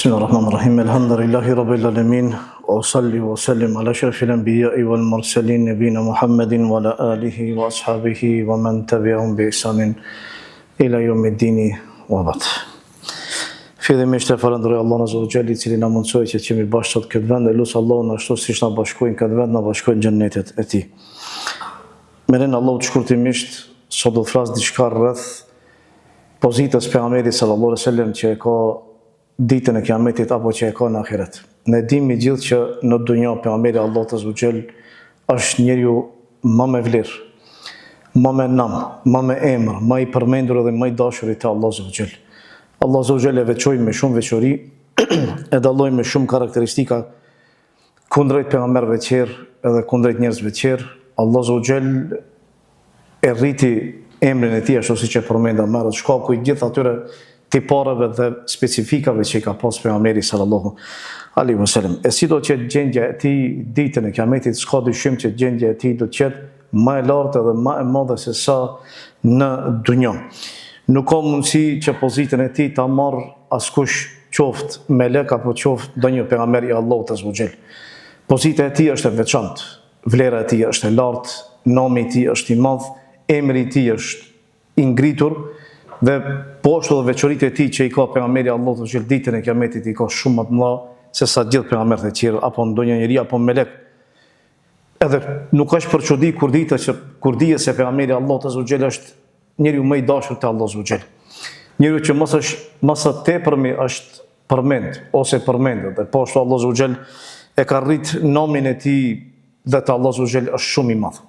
Bismillahirrahmanirrahim. Alhamdulillahi rabbil alamin. Wa salli wa sallim ala ashrafil anbiya'i wal mursalin nabiyina Muhammadin wa ala alihi wa ashabihi wa man tabi'ahum bi ihsanin ila yawmiddin wa ba'd. Fillimisht e falenderoj Allahun azza wa jalla i cili na mundsoi që jemi bashkë sot këtë vend, e lut Allahun ashtu siç na bashkojnë këtë vend, na bashkojnë në xhennetet e tij. Merren Allahu të shkurtimisht, sot do të flas diçka rreth pozitës pejgamberit sallallahu alaihi wasallam që e ka ditën e kiametit apo që e ka në ahiret. Ne dimi gjithë që në dunja pejgamberi Allahut azza wa jall është njeriu më me vlerë, më me nam, më me emër, më i përmendur dhe më i dashur i te Allahu azza wa jall. Allahu azza wa jall e veçoi me shumë veçori, e dalloi me shumë karakteristika kundrejt pejgamberëve të tjerë edhe kundrejt njerëzve të tjerë. Allahu azza wa jall e rriti emrin e tij ashtu siç e përmenda më rreth shkaku i gjithë atyre tipareve dhe specifikave që i ka pas pejgamberi sallallahu alaihi wasallam. E sido që gjendja e tij ditën e kiametit s'ka dyshim që gjendja e tij do të jetë më e lartë dhe më e madhe se sa në dunjë. Nuk ka mundësi që pozitën e tij ta marrë askush, qoftë melek apo qoftë ndonjë pejgamber i Allahut azza wa jall. Pozita e tij është e veçantë, vlera e tij është e lartë, nomi i tij është i madh, emri i tij është i ngritur. Dhe poshtë dhe veçoritë e tij që i ka pejgamberi Allahut azza wa jall ditën e kiametit i ka shumë më të mëdha se sa gjithë pejgamberët e tjerë apo ndonjë njeri apo melek. Edhe nuk është për çudi kur dihet se pejgamberi Allahut azza wa jall është njeriu më i dashur te Allahu azza wa jall. Njeriu që mos së tepërmi është përmend ose përmendet, dhe poshtë Allahu azza wa jall e ka rrit nomin e tij dhe te Allahu azza wa jall është shumë i madh.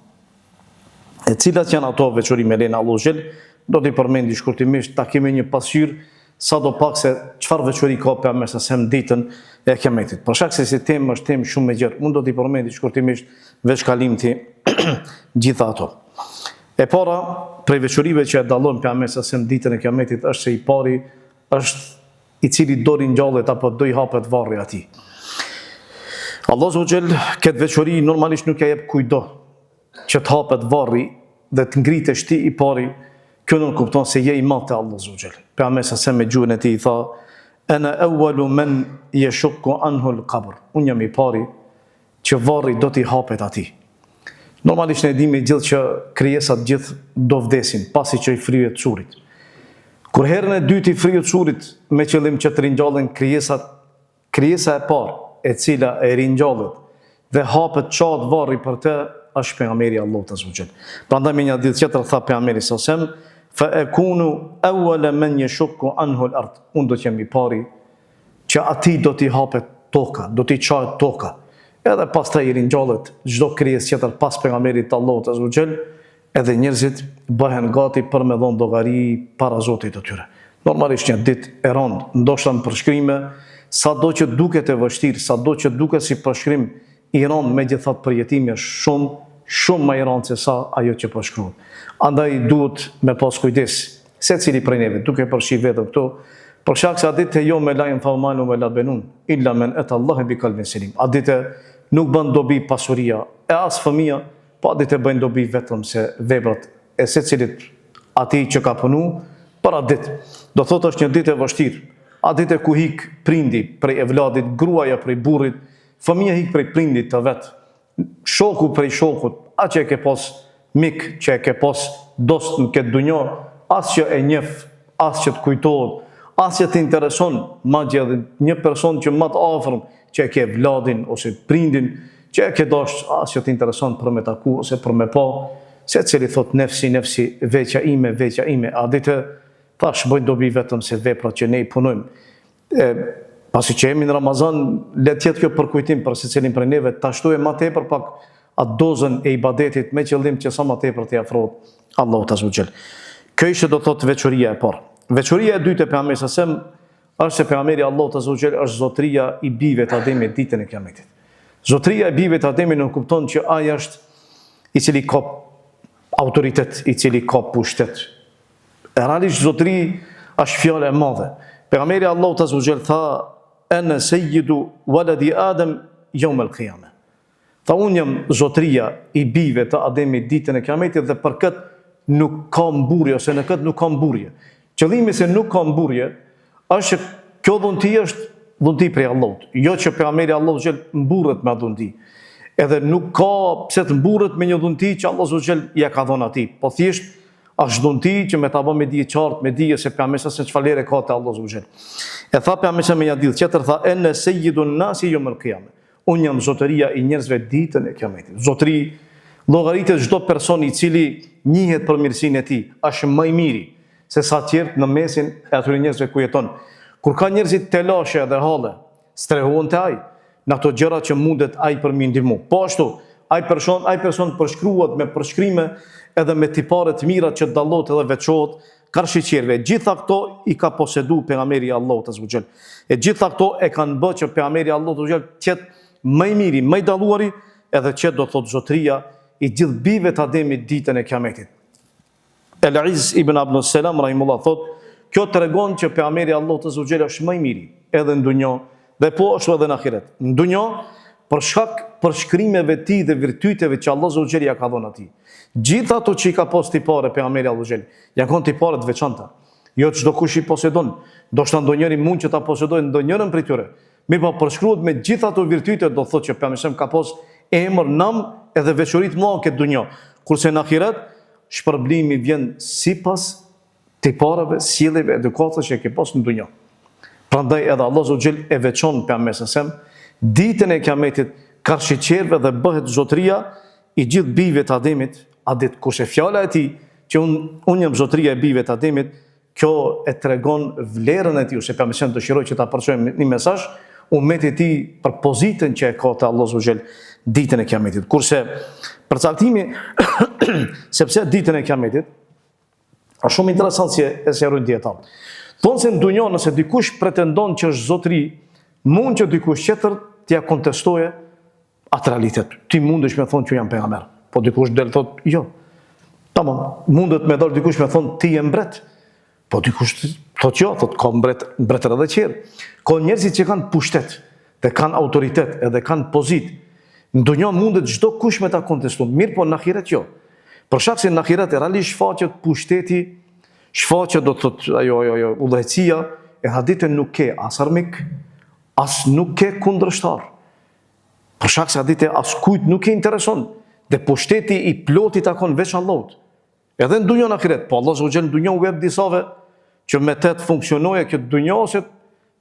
E cilat janë ato veçori me lenin Allahu azza wa jall? Do t'i përmendi shkurtimisht, ta kemi një pasqyrë sa do pak se çfarë veçori ka pejgamberi sa sem ditën e kiametit. Për shkak se si temë është temë shumë e gjerë, unë do t'i përmendi shkurtimisht veç kalimti gjitha ato. E para, prej veçorive që e dallon pejgamberi sa sem ditën e kiametit është se i pari është i cili do ringjallet apo do i hapet varri atij. Allahu azza wa jall këtë veçori normalisht nuk ja jep kujdo që të hapet varri dhe të ngritesh ti i pari. Kjo nuk kupton se je i madh te Allahu azza wa jall. Pejgamberi sa me gjuhën e tij i tha: "Ana awwalu man yashqu anhu al-qabr." Unë jam i pari që varri do t'i hapet atij. Normalisht ne dimi gjithë që krijesat gjithë do vdesin pasi që i fryhet çurrit. Kur herën e dytë i fryhet çurrit me qëllim që të ringjallen krijesa e parë e cila e ringjallet dhe hapet çat varri për të është pejgamberi Allahut azza wa jall. Prandaj me një ditë tjetër tha pejgamberi sallallahu fa akunu awwala man yashqu anhu al-ard. Unë do të jem i pari që atij do t'i hapet toka, do t'i çahet toka. Edhe pastaj i ringjallet çdo krijesë tjetër pas pejgamberit Allahut azza wa jall, edhe njerëzit bëhen gati për me dhënë llogari para Zotit të tyre. Normalisht një ditë e rëndë, ndoshta në përshkrime, sado që duket e vështirë, sado që duket si përshkrim i rëndë, megjithatë përjetimi është shumë më i rëndë se sa ajo që përshkruhet. Andaj duhet me pas kujdes secili prej neve, duke përfshi vetëm këto, për shkak se a ditë jo me la yanfa'u me la benun illa men ata Allah bi qalbin selim. A ditë nuk bën dobi pasuria e as fëmia, po a ditë bën dobi vetëm se veprat e secilit atij që ka punu për atë ditë. Do thotë është një ditë e vështirë. A ditë ku hik prindi prej evladit, gruaja prej burrit, fëmia hik prej prindit të vet, shoku prej shokut, atë që e ke pas mik, që e ke pas dost në këtë dunjë, as që e njeh, as që të kujtohet, as që të intereson, madje edhe një person që më të afërm, që e ke vladin ose prindin, që e ke dash, as që të intereson për me taku ose për me pa, secili thot nefsi, veçja ime, a ditë tash bëjnë dobi vetëm se veprat që ne i punojmë. Pasi që jemi në Ramazan, le të jetë kjo përkujtim për secilin prej neve, ta shtojmë më tepër pak atë dozën e ibadetit me qëllim që sa më tepër të afrohet Allahut azza wa jall. Kjo ishte do thotë veçoria e parë. Veçoria e dytë e pejgamberit sa është se pejgamberi Allahut azza wa jall është zotëria i bijve të Ademit ditën e kiametit. Zotëria e bijve të Ademit nuk kupton që ai është i cili ka autoritet, i cili ka pushtet. Realisht zotëri është fjalë e madhe. Pejgamberi Allahut azza wa jall tha: "Ana sayyidu waladi Adam yawm al-qiyamah." Tha unë jam zotëria i bijve të Ademit ditën e kiametit dhe për këtë nuk ka mburje ose në këtë nuk ka mburje. Qëllimi se nuk ka mburje është që kjo dhunti është dhunti prej Allahut. Jo që pejgamberi Allahu xhel mburret me dhunti. Edhe nuk ka pse të mburret me një dhunti që Allahu xhel ja ka dhënë atij. Po thjesht është dhunti që me ta bë me dije qartë, me dije se pejgamberi se çfarë lere ka te Allahu xhel. E tha pejgamberi me jadil, tjetër tha en sayyidun nasi yawm al-qiyamah. Unë jam zotëria i njerëzve ditën e kiametit. Zotëri llogaritet çdo person i cili njihet për mirësinë e tij, është më i miri se sa tjerë në mesin e atyre njerëzve ku jeton. Kur ka njerëzit telashe dhe halle, strehohen te ai në ato gjëra që mundet ai për mi ndihmu. Po ashtu, ai person përshkruhet me përshkrime edhe me tipare të mira që dallohet edhe veçohet karshi qerve. Gjitha këto i ka posedu pejgamberi Allahut azza wa jall. E gjitha këto e kanë bërë që pejgamberi Allahut azza wa jall të jetë më i miri, më i dalluari, edhe që do thot zotëria i gjithë bijve të Ademit ditën e kiametit. El-Izz ibn Abdul Salam rahimullah thot, kjo tregon që pejgamberi Allahut azza wa jall është më i miri edhe në dunjë dhe po ashtu edhe në ahiret. Në dunjë për shkak përshkrimeve të tij dhe virtyteve që Allahu azza wa jall ja ka dhënë atij. Gjithë ato që i ka pas tipare pejgamberi Allahu xhel, ja kanë tipare të veçanta. Jo çdo kush i posedon, ndoshta ndonjëri mund që ta posedojë ndonjërin prej tyre. Mirë po përshkruhet me gjithë ato virtyte, do thotë që pejgamberi ka pas emër, nam edhe veçori të mëdha këtë dunjë. Kurse në ahiret shpërblimi vjen sipas tipareve, sjelljeve, edukatës që ke pas në dunjë. Prandaj edhe Allahu azza wa jall e veçon pejgamberin ditën e kiametit karshi qerve dhe bëhet zotëria i gjithë bijve të Ademit. Adit kurse fjala e tij që unë jam zotëria e bijve të Ademit, kjo e tregon vlerën e tij, ose pejgamberi dëshiroi që ta përcojmë një mesazh ummetit e tij për pozitën që e ka te Allahu azza wa jall ditën e kiametit. Kurse përcaktimi sepse ditën e kiametit është shumë interesant si e sqarojnë dietarët. Thonë se në dunjë nëse dikush pretendon që është zotëri, mund që dikush tjetër t'ia kontestojë atë realitet. Ti mundesh me thonë që jam pejgamber, po dikush del thotë jo. Tamam, mundet me dal dikush me thonë ti je mbret. Po dikush thotë jo, thotë ka mbretër edhe tjerë. Ka njerëzit që kanë pushtet, dhe kanë autoritet, edhe kanë pozitë. Në dunjë mundet çdo kush me ta kontestojë, mirë po në ahiret jo. Për shkak se në ahiret realisht shfaqet pushteti, shfaqet do të thotë ajo udhëheqësia e haditën nuk ke as armik, as nuk ke kundërshtar. Për shkak se haditë as kujt nuk e intereson, dhe pushteti i plotit takon veç Allahut. Edhe në dunjën e ahiret, po Allahu azza wa jall në dunjën u jep disave që me të funksionoje këtë dunjë ose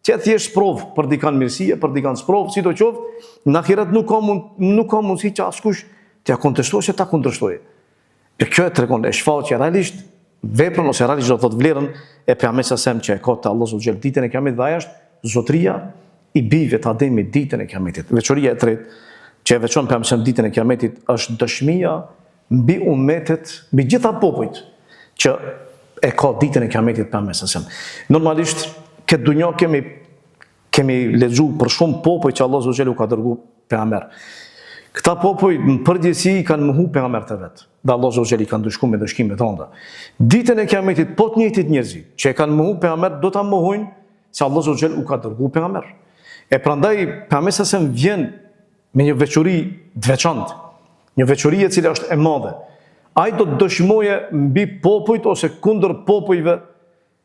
që thjesht provë për dikan mirësie, për dikan sprovë, sidoqoftë, në ahiret nuk ka mundësi që askush t'ia kontestojë ose ta kundërshtojë. E kjo e tregon e shfaqje realisht veprën ose realisht do thotë vlerën e pejgamberit sem që e ka te Allahu azza wa jall ditën e kiametit, dhe ajo është zotëria i bijve të Ademit ditën e kiametit. Veçoria e tretë që e veçon pejgamberin ditën e kiametit është dëshmia mbi ummetet, mbi gjitha popujt që e ka ditën e kiametit pejgamberin sem. Normalisht këtë dunjë kemi lexuar për shumë popull që Allahu azza wa jall u ka dërguar pejgamber. Këta popull në përgjithësi kanë mohu pejgambert e vet. Dhe Allahu azza wa jall i kanë dëshkuar me dëshkime të ënda. Ditën e kiametit po të njëjtit njerëzit që e kanë mohu pejgambert do ta mohojnë se Allahu azza wa jall u ka dërguar pejgamber. E prandaj pejgamberi sa vjen me një veçori të veçantë, një veçori e cila është e madhe. Ai do të dëshmojë mbi popujt ose kundër popujve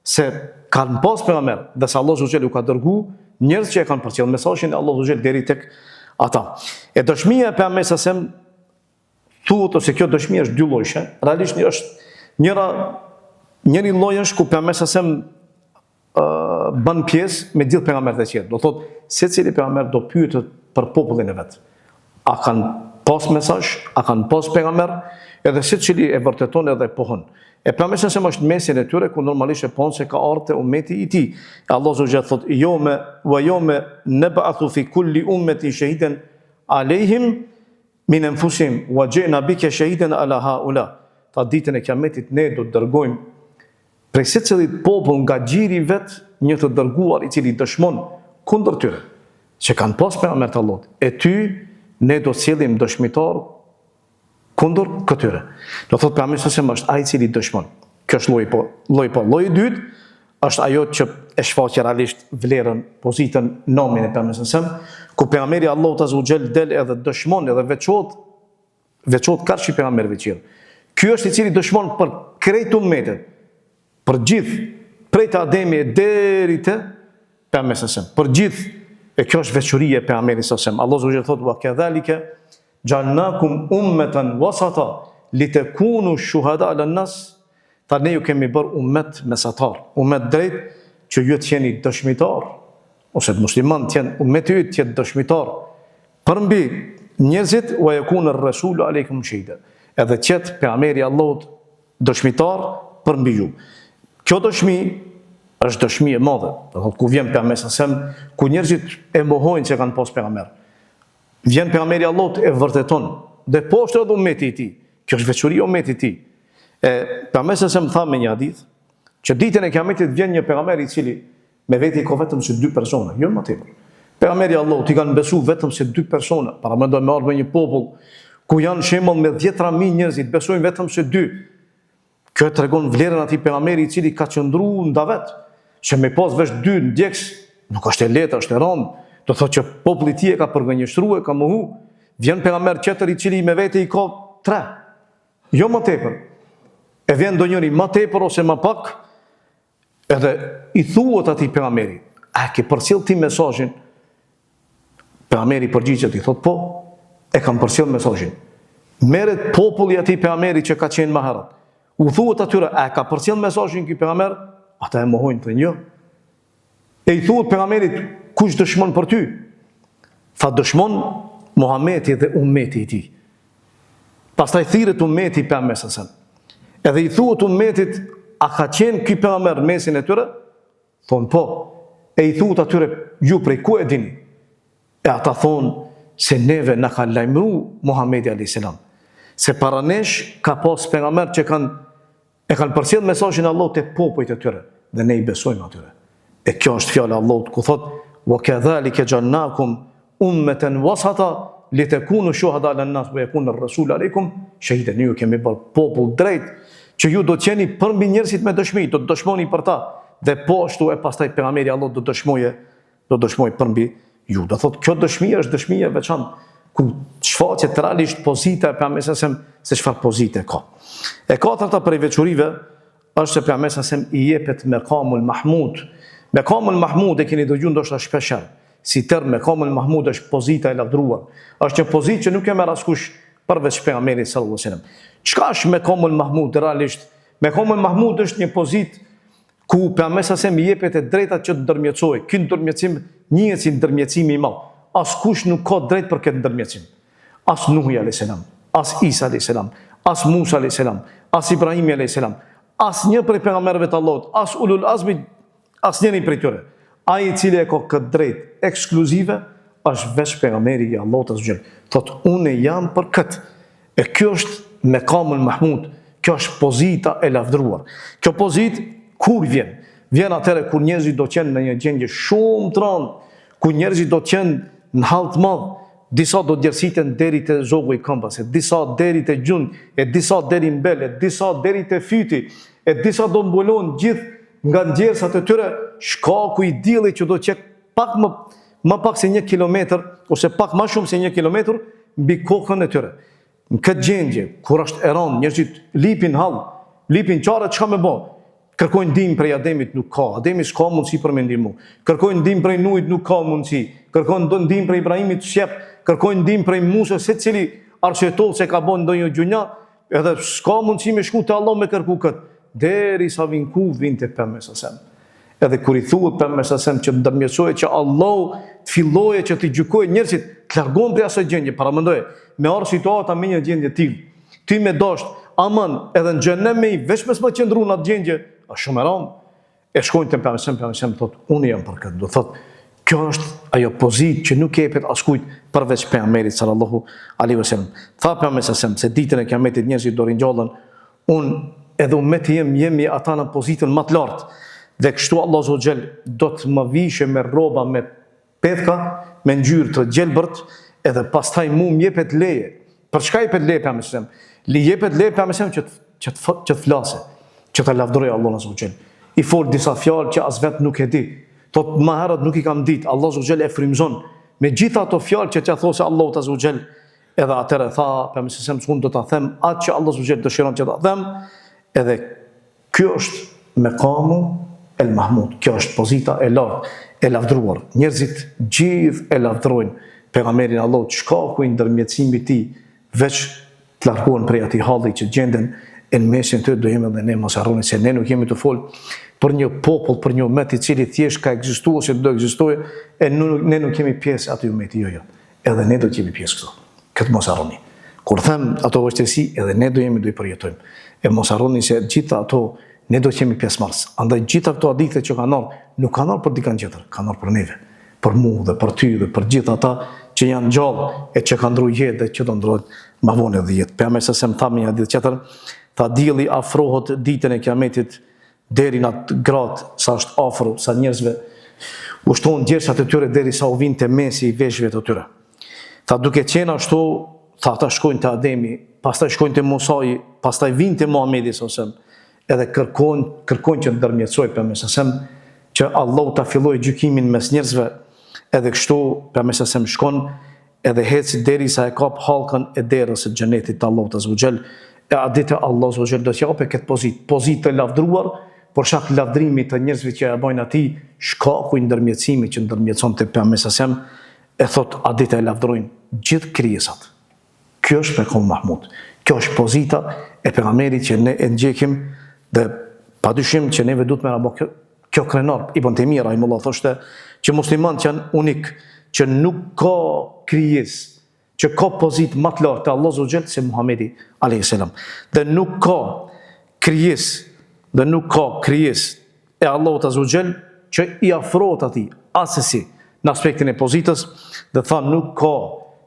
se kanë pas pejgamber, dhe se Allahu azza wa jall u ka dërguar njerëz që e kanë përcjell mesazhin e Allahu azza wa jall deri tek ata. E dëshmia e pejgamberit sa thuhet ose kjo dëshmi është dy llojshe. Realisht është njëri lloj është ku pejgamberi sa bën pjesë me gjithë pejgamberët e tjerë. Do thotë secili pejgamber do pyetet për popullin e vet. A kanë pas mesazh, a kanë pas pejgamber, edhe secili e vërteton edhe pohon. E pejgamberi sa është mesin e tyre ku normalisht e pohon se ka ardhur ummeti i tij. Allahu azza wa jalla thotë yawma nab'athu fi kulli ummatin shahidan alehim min anfusihim wa ji'na bika shahidan ala haula. Ta ditën e kiametit ne do të dërgojmë prej secilit popull nga gjiri vet një të dërguar i cili dëshmon kundër tyre që kanë pas pejgamber të Allahut. E ty ne do të sjellim dëshmitar kundër këtyre. Do thotë pejgamberi sa është ai i cili dëshmon. Kjo është lloji po. Lloji i dytë është ajo që e shfaq realisht vlerën, pozitën, nomin e pejgamberit sa ku pejgamberi Allahut azza wa jall del edhe dëshmon edhe veçohet karshi pejgamberëve të tjerë. Ky është i cili dëshmon për krejt ummetet, për gjithë prej të Ademi deri te pejgamberi sa për gjithë E kjo është veçuria e pejgamberit sallallahu alajhi wasallam. Allahu subhanahu thotë wa kadhalika ja'alnakum ummatan wasata litakunu shuhada 'ala an-nas. Ta ne ju kemi bërë ummet mesatar, ummet drejt që ju të jeni dëshmitar, ose të musliman të jenë ummeti yt të jetë dëshmitar përmbi njerëzit wa yakuna ar-rasulu alaykum shahida. Edhe të jetë pejgamberi i Allahut dëshmitar përmbi ju. Kjo dëshmi është dëshmi e madhe. Do thotë ku vjen pejgamberi sallallahu ku njerëzit e mohojnë se kanë pas pejgamber. Vjen pejgamberi i Allahut e vërteton dhe poshtë edhe ummeti i tij. Kjo është veçori e ummetit i tij. Pejgamberi sallallahu tha me një hadith që ditën e kiametit vjen një pejgamber i cili me veti ka vetëm se 2 persona, jo më tepër. Pejgamberi i Allahut i kanë besuar vetëm se 2 persona. Para mendoj me ardhmë një popull ku janë shembull me 10.000 njerëz i besojnë vetëm se 2. Kjo tregon vlerën atij pejgamberi i cili ka qëndruar ndavet. Që me pas vesh 2 ndjekës, nuk është e lehtë, është e rëndë. Do thotë që populli i tij e ka përgënjeshtruar, ka mohu. Vjen pejgamber tjetër i cili me vete i ka 3. Jo më tepër. E vjen ndonjëri më tepër ose më pak, edhe i thuhet atij pejgamberi, a ke përcjell ti mesazhin? Pejgamberi përgjigjet i thotë po, e kam përcjell mesazhin. Merret populli atij pejgamberi që ka qenë më herët. U thuhet atyre, a ka përcjell mesazhin ky pejgamber? Ata e mohojnë të një. E i thuhet pejgamberit, kush dëshmon për ty? Tha dëshmon Muhameti dhe ummeti i tij. Pastaj thirret ummeti i pejgamberit sallallahu alajhi wasallam. Edhe i thuhet ummetit, a ka qenë ky pejgamber mesin e tyre? Thonë po. E i thuhet atyre, ju prej ku e dini? E ata thonë se neve na ka lajmëruar Muhameti alayhis salam. Se para nesh ka pas pejgamber që e kanë përcjell mesazhin e Allahut te popujt e tyre dhe ne i besojmë atyre. E kjo është fjala e Allahut ku thotë wa kadhalika jannakum ummatan wasata litakunu shuhada 'ala an-nas wa yakuna ar-rasulu alaykum shahidan. Ju kemi bërë popull drejt që ju do të jeni përmbi njerëzit me dëshmi, do të dëshmoni për ta dhe po ashtu e pastaj pejgamberi i Allahut do dëshmojë përmbi ju. Do thotë kjo dëshmi është dëshmi e veçantë ku shfaqet realisht pozita e pejgamberit se çfarë pozite ka. E katërta prej veçorive është se pejgamberi i jepet Maqamul Mahmud. Maqamul Mahmud e keni dëgjuar ndoshta shpesh. Si term Maqamul Mahmud është pozita e lavdruar. Është një pozitë që nuk e merr askush përveç pejgamberit sallallahu alajhi wasallam. Çka është Maqamul Mahmud realisht? Maqamul Mahmud është një pozitë ku pejgamberi i jepet e drejta që të ndërmjetësojë. Ky ndërmjetësim njihet si ndërmjetësimi i madh. Askush nuk ka drejt për këtë ndërmjetësim. As Nuhi alayhis salam, as Isa alayhis salam, as Musa alayhis salam, as Ibrahimi alayhis salam, as një prej pejgamberëve të Allahut, as ulul azmi, as njëri prej tyre. Ai i cili e ka këtë drejt ekskluzive është veç pejgamberi i Allahut azza. Thotë unë jam për këtë. E kjo është Maqamul Mahmud. Kjo është pozita e lavdruar. Kjo pozitë kur vjen? Vjen atëherë kur njerëzit do të jenë në një gjendje shumë të rëndë, ku njerëzit do të jenë në hall të madh, disa do të djersiten deri te zogu i këmbës, disa deri te gjun, e disa deri në bel, disa deri te fyti, e disa do mbulon gjithë nga nxjersat e tyre shkaku i diellit që do të jetë pak më pak se 1 kilometër ose pak më shumë se 1 kilometër mbi kokën e tyre. Në këtë gjendje, kur është e rëndë, njerëzit lipin hall, lipin qarë, çka më bë? Kërkojnë ndihmë prej Ademit, nuk ka. Ademi s'ka mundësi për me ndihmu. Kërkojnë ndihmë prej Nuhit, nuk ka mundësi. Kërkojnë ndihmë prej Ibrahimit, s'jep. Kërkojnë ndihmë prej Musës, secili arsjetol se ka bën ndonjë gjunja, edhe s'ka mundësi me shku te Allah me kërku kët. Derisa vinte pejgamberi sallallahu. Edhe kur i thuhet pejgamberi sallallahu që ndërmjetësohet që Allah të filloje që të gjykojë njerëzit, të largohen prej asaj gjendje, para mendoje, me ardh situata me një gjendje të tillë. Ti me dosht, aman, edhe në xhenem me i veç mes më qëndru në atë gjendje, është shumë e rëndë. E shkojnë te pejgamberi thotë, unë jam për këtë. Do thotë, kjo është ajo pozitë që nuk jepet askujt përveç pejgamberit sallallahu alaihi wasallam. Tha pejgamberi se ditën e kiametit njerëzit do ringjallen, unë edhe ummeti jemi ata në pozitën më të lartë. Dhe kështu Allah Azza wa Jall do të më vishe me rroba me pethka, me ngjyrë të gjelbërt, edhe pastaj mu më jepet leje. Për çka jepet leje pejgamberi? Li jepet leje pejgamberi që të flasë, që të lavdërojë Allahun Azza wa Jall. I fol disa fjalë që as vetë nuk e di. Thot më herët nuk i kam ditë, Allah Azza wa Jall e frymëzon me gjithë ato fjalë që t'ia thosë Allahu Azza wa Jall. Edhe atëherë tha pejgamberi s'unë do ta them atë që Allah Azza wa Jall dëshiron që ta them. Edhe ky është maqamu El Mahmud. Kjo është pozita e lartë, e lavdruar. Njerëzit gjithë e lavdrojnë pejgamberin Allahut, shkaku i ndërmjetësimit i tij, veç të largohen prej atij halli që gjenden në mesin të do jemi dhe ne mos harroni se ne nuk jemi të fol për një popull, për një umet i cili thjesht ka ekzistuar ose do ekzistojë e ne nuk kemi pjesë aty umeti jo. Edhe ne do të kemi pjesë këtu. Këtë mos harroni. Kur them ato vështirësi, edhe ne do i përjetojmë. E mos harroni se gjitha ato ne do të kemi pjesëmarrës. Andaj gjitha këto hadithe që kanë ardhur, nuk kanë ardhur për dikën tjetër, kanë ardhur për neve, për mua dhe për ty dhe për gjithë ata që janë gjallë e që kanë ndruar jetë dhe që do ndrohen më vonë dhe jetë. Pejgamberi sa më tha një hadith tjetër, tha dielli afrohet ditën e Kiametit deri në atë grad sa është afër sa njerëzve ushtohen gjershat e tyre derisa u vinë te mesi i veshjeve të tyre. Tha duke qenë ashtu, tha ata shkojnë te Ademi, pastaj shkojnë te Musai, pastaj vinë te Muhamedi sallallahu edhe kërkojnë që ndërmjetësoj pejgamberi sallallahu që Allahu ta fillojë gjykimin mes njerëzve, edhe kështu pejgamberi sallallahu shkon edhe heci derisa e kap hallkën e derës së xhenetit të Allahut azza wa xal. E adite Allahu azza wa xal do të japë këtë pozitë të lavdruar por shkak lavdrimit të njerëzve që e bojnë atij, shkaku i ndërmjetësimit që ndërmjetësonte pejgamberi sallallahu e thot adite e lavdrojnë gjithë krijesat. Kjo është pejgamberi Mahmud. Kjo është pozita e pejgamberit që ne e ndjekim dhe padyshim që neve duhet me rabo kjo krenar. Ibn Taymija rahimullah thoshte që muslimanët janë unik, që nuk ka krijesë që ka pozitë më të lartë te Allahu azza wa jall se Muhamedi alayhis salam. Dhe nuk ka krijesë e Allahut azza wa jall që i afrohet atij asesi në aspektin e pozitës, dhe tha nuk ka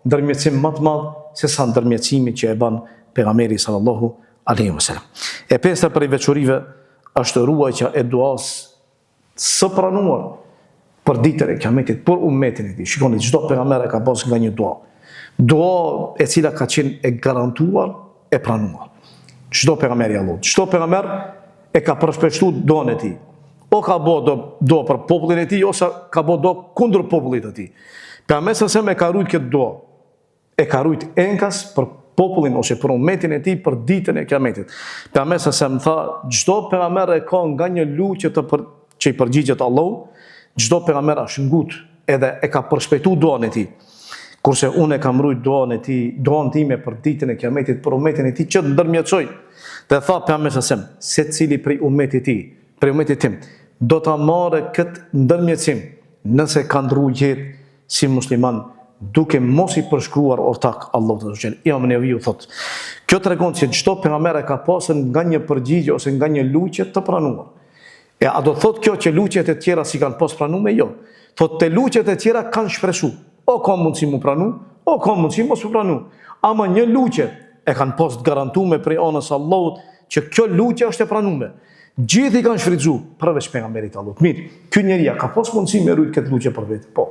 ndërmjetësim më të madh se sa ndërmjetësimi që e bën pejgamberi sallallahu alaihi wasallam. E pesta prej veçorive është ruajtja e duas së pranuar për ditën e Kiametit, për ummetin e tij. Shikoni, çdo pejgamber ka pas nga një dua. Dua e cila ka qenë e garantuar, e pranuar. Çdo pejgamber i Allahut, çdo pejgamber e ka përshpeshtuar duan e tij. O ka bo do për popullin e tij, ose ka bo do kundër popullit të tij. Pejgamberi sa e ka rujt këtë dua. E ka rujt enkas për popullin ose për ummetin e tij për ditën e Kiametit. Pejgamberi sa më tha, çdo pejgamber e ka nga një luçë që i përgjigjet Allahu, çdo pejgamber është ngut edhe e ka përshpejtuar duan e tij. Kurse unë e kam rujt duan time për ditën e Kiametit, për ummetin e tij që ndërmjetësoj. Dhe tha pejgamberi sa secili prej ummetit tim do ta marrë këtë ndërmjetësim nëse ka ndruar jetë si musliman duke mos i përshkruar ortak Allahut azza wa jall. Imam Nevaviu thot, kjo tregon se çdo pejgamber ka pasur nga një përgjigje ose nga një luçje të pranuar. E a do thot kjo që luçjet e tjera si kanë pas pranuar? Jo. Thot te luçjet e tjera kanë shpresu. O ka mundësi mu pranu, o ka mundësi mos mu pranu. Ama një luçje e kanë pas garantuar prej anës Allahut që kjo luçje është e pranuar. Gjithë i kanë shfrytzuar përveç pejgamberit Allahut. Mirë, ky njeri ka pas mundësi me rujt këtë luçje për vetë? Po.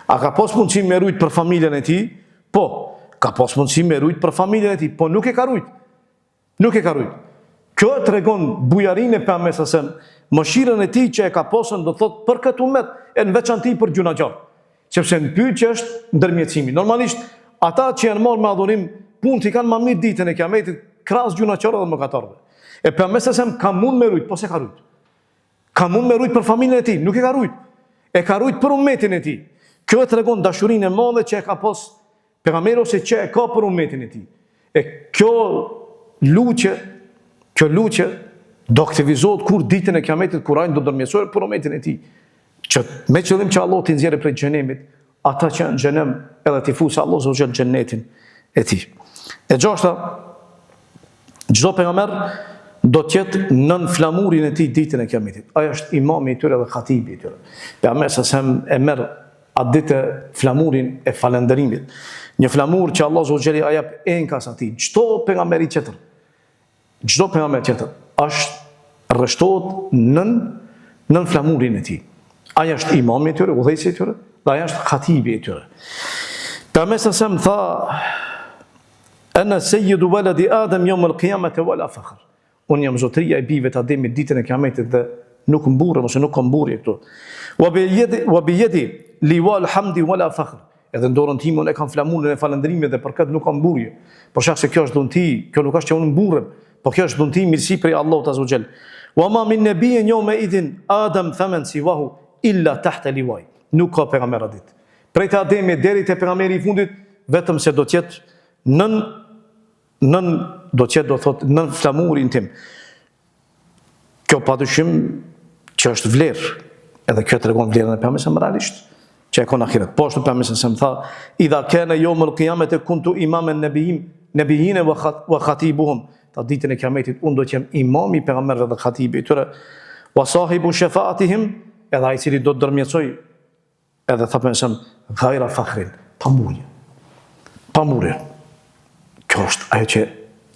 A ka pas mundësi me rujt për familjen e tij? Po. Ka pas mundësi me rujt për familjen e tij? Po nuk e ka rujt. Nuk e ka rujt. Kjo tregon bujarinë e pejgamberit sa mëshirën e tij që e ka pasur do thot për këtë ummet, e në veçantë për gjunaqar. Sepse në pyetje është ndërmjetësimi. Normalisht ata që janë marrë me adhurim punë i kanë më mirë ditën e Kiametit krahas gjunaqarëve dhe mëkatarëve. E pejgamberi sa ka mund me rujt, po se ka rujt. Ka mund me rujt për familjen e tij, nuk e ka rujt. E ka rujt për ummetin e tij. Kjo e tregon dashurinë e madhe që e ka pas pejgamberi ose që e ka për ummetin e tij. E kjo luçje do aktivizohet kur ditën e Kiametit kur ai do ndërmjetësohet për ummetin e tij. Që me qëllim që Allah t'i nxjerrë prej xhenemit ata që janë në xhenem edhe t'i fusë Allah zë gjellë xhenetin e tij. E gjashta, çdo pejgamber do t'jetë nën flamurin e tij ditën e Kiametit. Ai është imami i tyre dhe khatibi i tyre. Pejgamberi sa e merr atë ditë flamurin e falënderimit. Një flamur që Allah zë gjellë ai jap enkas atij. Çdo pejgamber tjetër është rreshtohet nën flamurin e tij. Ai është imami i tyre, udhëheqësi i tyre, dhe ai është khatibi i tyre. Pejgamberi sa tha ana sayyidu waladi Adam yawm al-qiyamati wala fakhr. Unë jam zotëria e bijve të Ademit ditën e Kiametit dhe nuk mburrem ose nuk kam mburrje këtu. Wa bi yadi liwal hamdi wala fakhr. Edhe në dorën time unë kam flamurin e falënderimit dhe për këtë nuk kam mburrje. Por shkak se kjo është dhunti, kjo nuk është që unë mburrem, por kjo është dhunti mirësi prej Allahut azza wa jall. Wa ma min nabiyyin yawma idhin Adam faman siwahu illa tahta liwaj. Nuk ka pejgamber atë ditë. Prej të Ademit deri te pejgamberi i fundit, vetëm se do të jetë nën flamurin tim. Kjo padyshim që është vlerë, edhe kjo tregon vlerën e pejgamberit realisht, që e ka në ahiret. Po ashtu pejgamberi sa më tha, idha kana yawmul qiyamati kuntu imaman nabiyyin wa khatibuhum. Ta ditën e kiametit unë do të jem imami i pejgamberëve dhe khatibi i tyre, wa sahibu shafa'atihim, edhe ai i cili do të ndërmjetësoj, edhe tha pejgamberi ghaira fakhrin, pamurje. Kjo është ajo që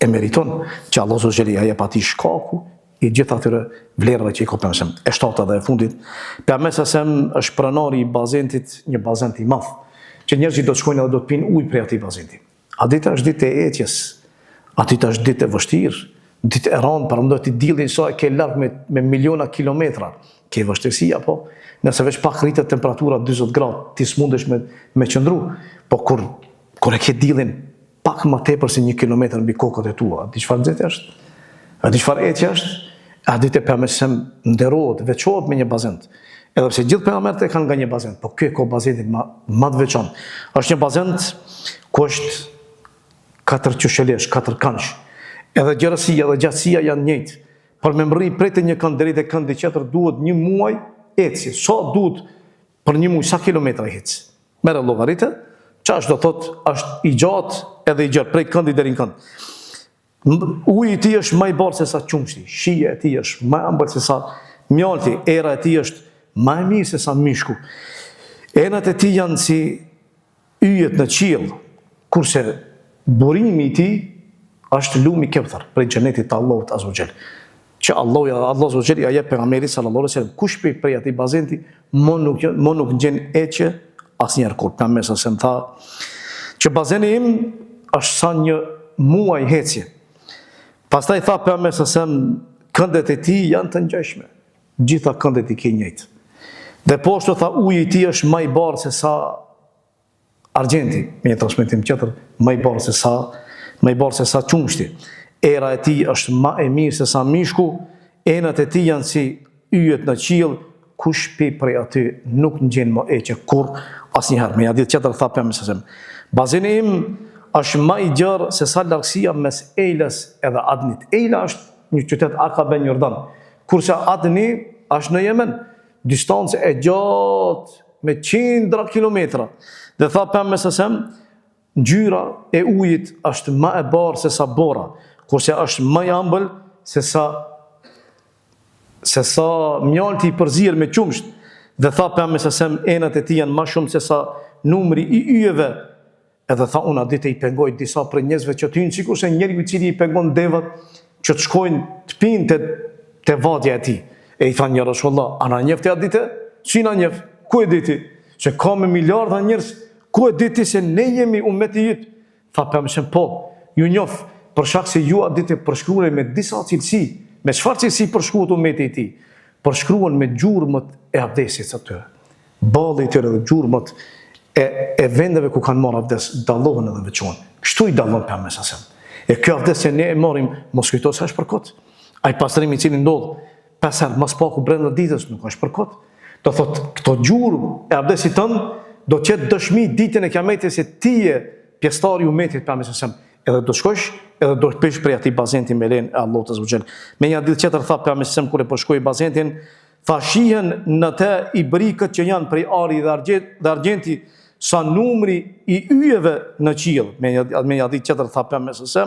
e meriton, që Allah Azza wa Jalla ja jep atij shkaku i gjithë atyre vlerave që i ka pejgamberi. E shtata dhe e fundit, pejgamberi është pronari i bazentit, një bazent i madh, që njerëzit do të shkojnë edhe do të pinë ujë prej atij bazenti. A dita është ditë e ecjes, a dita është ditë e vështirë, ditë e rëndë, përndoj të dillin sa e ke larg me miliona kilometra, ke vështirësia, po, nëse veç pak rritet temperatura 40 gradë, ti s'mundesh me qëndru, po kur e ke dillin pak më tepër se 1 kilometër mbi kokët e tua, a di çfarë nxehtë është? A di çfarë ecje është? A di të pejgamberi nderohet, veçohet me një bazent. Edhe pse gjithë pejgamberët e kanë nga një bazent, po ky ka bazentin më të veçantë. Është një bazent ku është 4 qëshelesh, 4 kanç. Edhe gjerësia dhe gjatësia janë njëjtë. Por me mrri prej të një kënd deri te këndi tjetër duhet 1 muaj ecje. Sa duhet për 1 muaj, sa kilometra ecë? Merë llogaritë, çfarë do thotë, është i gjatë edhe i gjerë prej këndi deri në kënd. Uji i tij është më i bardhë se sa qumshti, shija e tij është më e ëmbël se sa mjalti, era e tij është më e mirë se sa mishku. Enat e tij janë si yjet në qiell, kurse burimi i tij është lumi kepthar prej xhenetit të Allahut Azza wa Jall. Që Allah Azza wa Jall ja jep pejgamberit sallallahu alaihi wasallam kush prej atij bazenti mo nuk ngjen ecje asnjëherë kur. Pejgamberi sa më tha që bazeni im është sa 1 muaj ecje. Pastaj tha pejgamberi sa këndet e tij janë të ngjashme. Gjitha këndet i kanë njëjtë. Dhe poshtë tha uji i tij është më i bardhë se sa argjenti, me një transmetim tjetër, më i bardhë se sa qumshti. Era e tij është më e mirë se sa mishku, enat e tij janë si yjet në qiell, kush prej aty nuk ngjen më ecje kur asnjëherë. Me një ditë tjetër tha pejgamberi, bazeni im është më i gjerë se sa largësia mes Ejlës edhe Adnit. Ejla është një qytet Aqaba në Jordan, kurse Adni është në Yemen, distancë e gjatë me 100 kilometra. Dhe tha pejgamberi, ngjyra e ujit është më e bardhë se sa bora, kurse është më i ëmbël se sa mjalti i përzier me qumsht. Dhe tha pejgamberi, enat e tij janë më shumë se sa numri i yjeve. Edhe tha unë atë ditë i pengoj disa prej njerëzve që të hyjnë sikurse njeriu i cili i pengon devat që të shkojnë të pinë te vadja e tij. E i thanë ja Rasulullah, ana njefti atë ditë? Si na njeh? Ku e diti? Se ka me miliarda njerëz, ku e diti se ne jemi ummeti yt? Tha pejgamberi, po, ju njoh për shkak se ju atë ditë përshkruani me disa cilësi, me çfarë cilësi përshkruhet ummeti i tij? Përshkruan me gjurmët e abdesit aty. Balli i tyre dhe gjurmët e vendeve ku kanë marrë abdes dallohen edhe veçohen. Kështu i dallon pejgamberi. E kjo abdes që ne e marrim mos kujto se është për kot. Ai pastrim i cili ndodh 5 herë mas paku brenda ditës nuk është për kot. Do thotë këto gjurmë e abdesit tënd do të jetë dëshmi ditën e kiametit se ti je pjesëtar i ummetit pejgamberi. Edhe do shkosh, edhe do shpesh prej atij bazenti me lejen e Allahut Azza wa Jall. Me një ditë tjetër tha pejgamberi kur e përshkoi bazentin, tha shihen në të ibrikët që janë prej ari dhe argjenti sa numri i yjeve në qiell. Me një ditë tjetër tha pejgamberi,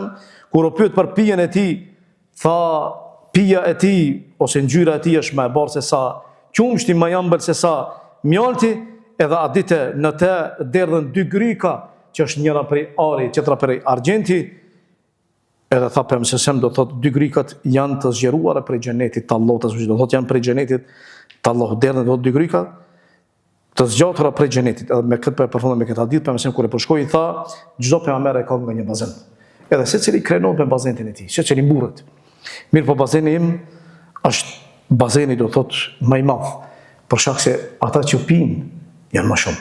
kur u pyet për pijen e tij, tha pija e tij ose ngjyra e tij është më e bardhë se sa qumshti, më i ëmbël se sa mjalti, edhe atë ditë në të derdhen 2 gryka, që është njëra prej ari, tjetra prej argjenti. Edhe tha pejgamberi, do thotë 2 grykat janë të zgjeruara prej xhenetit të Allahut, do thotë janë prej xhenetit të Allahut, derdhen do 2 gryka të zgjatura prej xhenetit. Edhe me këtë përfundon me këtë hadith pejgamberi kur e përshkoi tha, çdo pejgamber e ka nga një bazent. Edhe secili krenohet me bazentin e tij, secili mburret. Mirë, po bazeni im është bazeni do thotë më i madh, për shkak se ata që pinë janë më shumë.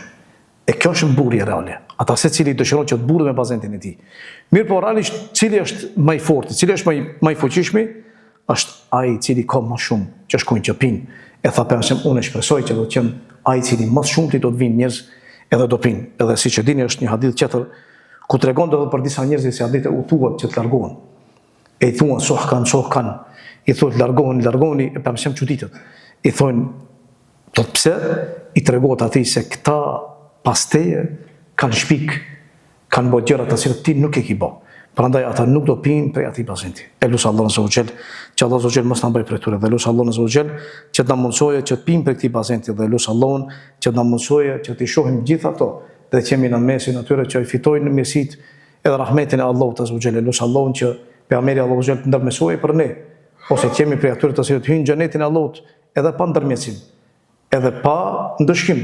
E kjo është mburrje reale. Ata secili dëshiron që të burret me bazentin e tij. Mirë, po realisht cili është më i fortë, cili është më i fuqishëm, është ai i cili ka më shumë që shkojnë që pinë. E tha pejgamberi, unë shpresoj që do të qenë ai i cili më shumë ti do të vinë njerëz edhe do pinë. Edhe siç e dini është një hadith tjetër ku tregon edhe për disa njerëz se hadithe u thuat që të largohen. E i thuan sohkan, i thotë largoni, e pejgamberi çuditet. I thonë, thot pse i tregohet atij se këta pas teje kanë shpik, kanë bërë gjëra të cilat ti nuk e ke bë. Prandaj ata nuk do pinë prej atij pasenti. Elus Allahun azza wa jall, që Allahu azza wa jall mos na bëj prej tyre. Dhe elus Allahun azza wa jall që të na mundsojë që të pinë prej këtij pasenti dhe elus Allahun që të na mundsojë që të shohim gjithë ato dhe të jemi në mesin atyre që i fitojnë mirësitë edhe rahmetin e Allahut azza wa jall. Elus Allahun që pejgamberi Allahu azza wa jall të ndërmësojë për ne, ose të jemi prej atyre të cilët hyjnë në xhenetin e Allahut edhe pa ndërmjetësim, edhe pa ndëshkim,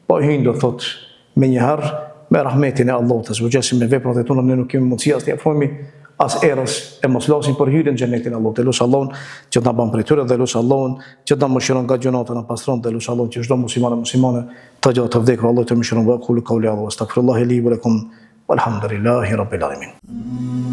po hyjnë do thot me njëherë me rahmetin e Allahut azza wa jall, si me veprat e tona ne nuk kemi mundësi as të afrohemi as erës e mos lasim për hyrjen në xhenetin e Allahut. Elus Allahun që të na bën prej tyre dhe elus Allahun që të na mëshiron nga gjunat e na pastron dhe elus Allahun që çdo muslimane të gjatë të vdekur Allah të mëshiron. Wa qulu qawli hadha wastaghfirullaha li wa lakum walhamdulillahi rabbil alamin.